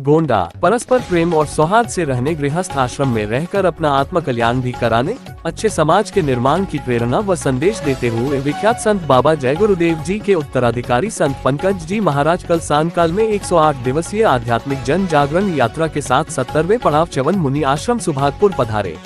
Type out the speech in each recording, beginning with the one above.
गोंडा परस्पर प्रेम और सौहार्द से रहने, गृहस्थ आश्रम में रहकर अपना आत्म कल्याण भी कराने, अच्छे समाज के निर्माण की प्रेरणा व संदेश देते हुए विख्यात संत बाबा जय गुरुदेव जी के उत्तराधिकारी संत पंकज जी महाराज कल सांकाल में 108 दिवसीय आध्यात्मिक जन जागरण यात्रा के साथ 70वें पड़ाव च्यवन मुनि आश्रम सुभागपुर पधारे।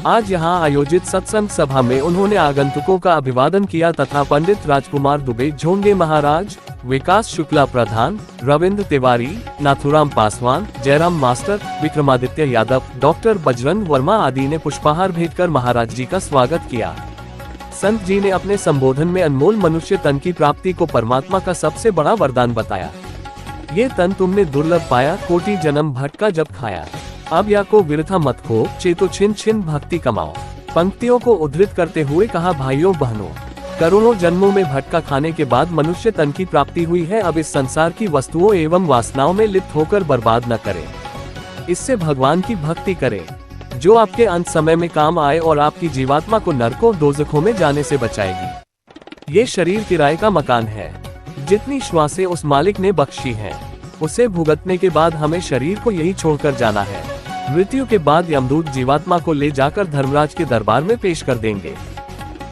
आज यहां आयोजित सत्संग सभा में उन्होंने आगंतुकों का अभिवादन किया तथा पंडित राजकुमार दुबे झोंगे महाराज, विकास शुक्ला प्रधान, रविंद्र तिवारी, नाथुराम पासवान, जयराम मास्टर, विक्रमादित्य यादव, डॉक्टर बजरंग वर्मा आदि ने पुष्पहार भेंटकर महाराज जी का स्वागत किया। संत जी ने अपने संबोधन में अनमोल मनुष्य तन की प्राप्ति को परमात्मा का सबसे बड़ा वरदान बताया। ये तन तुमने दुर्लभ पाया, कोटि जन्म भटका जब खाया। अब या को विरथा मत खो, चेतो छिन छिन भक्ति कमाओ। पंक्तियों को उद्धृत करते हुए कहा, भाइयों बहनों, करोड़ों जन्मों में भटका खाने के बाद मनुष्य तन की प्राप्ति हुई है। अब इस संसार की वस्तुओं एवं वासनाओं में लिप्त होकर बर्बाद न करें, इससे भगवान की भक्ति करें, जो आपके अंत समय में काम आए और आपकी जीवात्मा को नरकों दोजखों में जाने से बचाएगी। ये शरीर किराए का मकान है, जितनी श्वासें उस मालिक ने बख्शी हैं, उसे भुगतने के बाद हमें शरीर को यही छोड़कर जाना है। मृत्यु के बाद यमदूत जीवात्मा को ले जाकर धर्मराज के दरबार में पेश कर देंगे।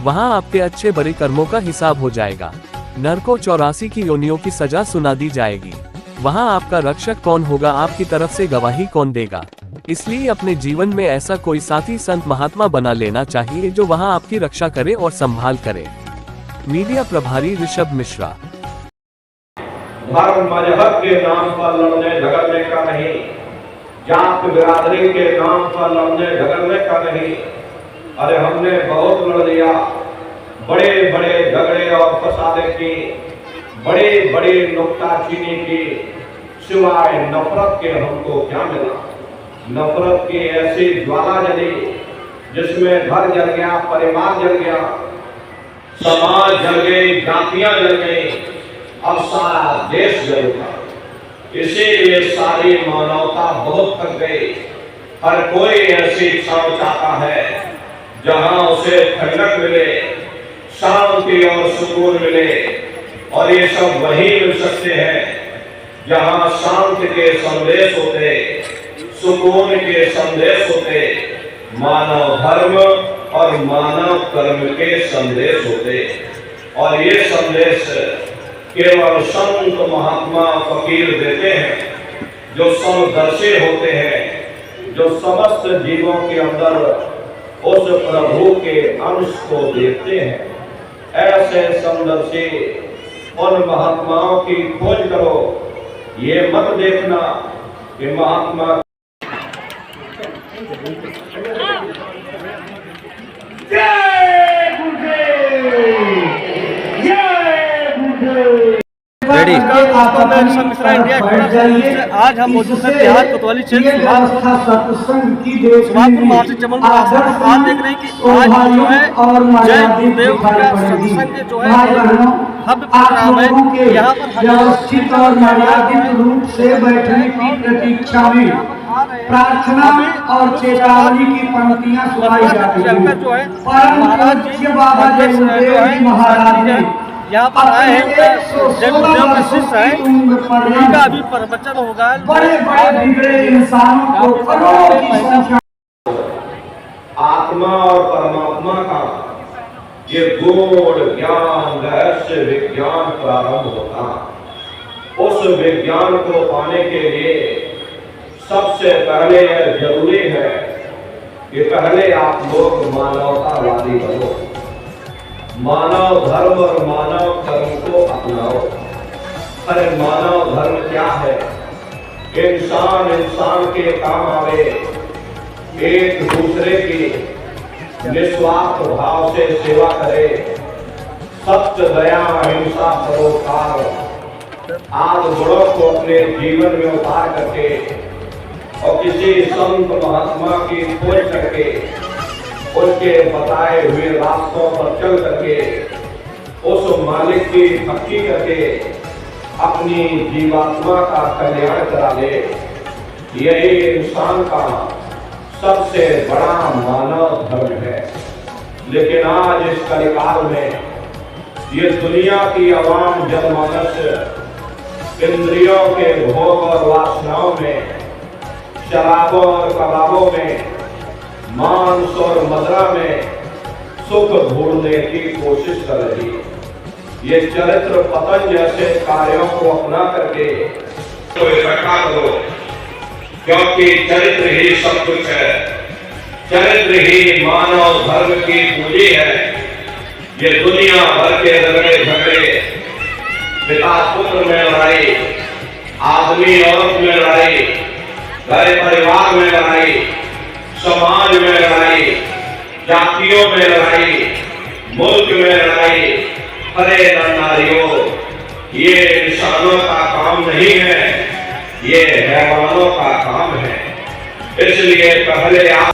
वहां आपके अच्छे बुरे कर्मों का हिसाब हो जाएगा। नरकों 84 की योनियों की सजा सुना दी जाएगी। वहां आपका रक्षक कौन होगा, आपकी तरफ से गवाही कौन देगा। इसलिए अपने जीवन में ऐसा कोई साथी संत महात्मा बना लेना चाहिए जो वहां आपकी रक्षा करे और संभाल करे। मीडिया प्रभारी ऋषभ मिश्रा। धर्म मजहब के नाम पर लड़ने झगड़ने का नहीं, जात बिरादरी के नाम पर लड़ने झगड़ने का नहीं। अरे हमने बहुत लड़ लिया, बड़े बड़े झगड़े और फसादे की, बड़े बड़े नुक्ताचीनी की, सिवाय नफरत के हमको क्या मिला। नफरत की ऐसी ज्वाला जली जिसमें घर जल गया, परिवार जल गया, समाज जल गई, जातियां जल गई, अब सारा देश जल गया। इसीलिए सारी मानवता बहुत थक गई। हर कोई ऐसी क्षण चाहता है जहां उसे ठंडक मिले, शांति और सुकून मिले, और ये सब वही मिल सकते हैं जहां शांति के संदेश होते, सुकून के संदेश होते, मानव धर्म और मानव कर्म के संदेश होते। और ये संदेश केवल संत महात्मा फकीर देते हैं, जो समदर्शी होते हैं, जो समस्त जीवों के अंदर उस प्रभु के अंश को देखते हैं। ऐसे समदर्शी उन महात्माओं की खोज करो। ये मत देखना कि महात्मा आज हम मौजूद हैं बिहार कोतवाली क्षेत्र सुभागपुर महाराष्ट्र चमन। आज देख रहे हैं कि आज जो है जय गुरुदेव का सत्संग जो है भव्य प्रोग्राम है। यहाँ पर व्यवस्थित और मर्यादित रूप से बैठने की प्रतीक्षा में प्रार्थना और चेतावनी की पंक्तियां सुनाई जाती हैं। महाराज जी बाबा जय गुरुदेव महाराज ने यहाँ पर आए हैं, जय गुरुदेव के शिष्य हैं, उनका अभी प्रवचन होगा। बड़े बड़े बिगड़े इंसानों को करोड़ों की संख्या। आत्मा और परमात्मा का ये गूढ़ ज्ञान रहस्य विज्ञान प्रारंभ होता। उस विज्ञान को पाने के लिए सबसे पहले यह जरूरी है कि पहले आप लोग मानवतावादी बनो, मानव धर्म और मानव कर्म को अपनाओ। अरे मानव धर्म क्या है? इंसान इंसान के काम आवे, एक दूसरे की निस्वार्थ भाव से सेवा करे, सत्य दया अहिंसा परोपकार आदि गुणों को अपने जीवन में उतार करके और किसी संत महात्मा की खोज करके उनके बताए हुए रास्तों पर चल करके उस मालिक की भक्ति करके अपनी जीवात्मा का कल्याण करा ले। यही इंसान का सबसे बड़ा मानव धर्म है। लेकिन आज इस कलिकाल में ये दुनिया की आवाम जनमानस इंद्रियों के भोग और वासनाओं में, शराबों और कबाबों में, मांस और मदिरा में सुख ढूंढने की कोशिश कर रही है। ये चरित्र पतन जैसे कार्यों को अपना करके तो इकट्ठा करो, क्योंकि चरित्र ही सब कुछ है। चरित्र ही मानव धर्म की पूंजी है। ये दुनिया भर के झगड़े पिता पुत्र में लड़ाई, आदमी औरत में लड़ाई, घर परिवार में लड़ाई, समाज में लड़ाई, जातियों में लड़ाई, मुल्क में लड़ाई, अरे नारियों, ये इंसानों का काम नहीं है, ये हैवानों का काम है। इसलिए पहले आप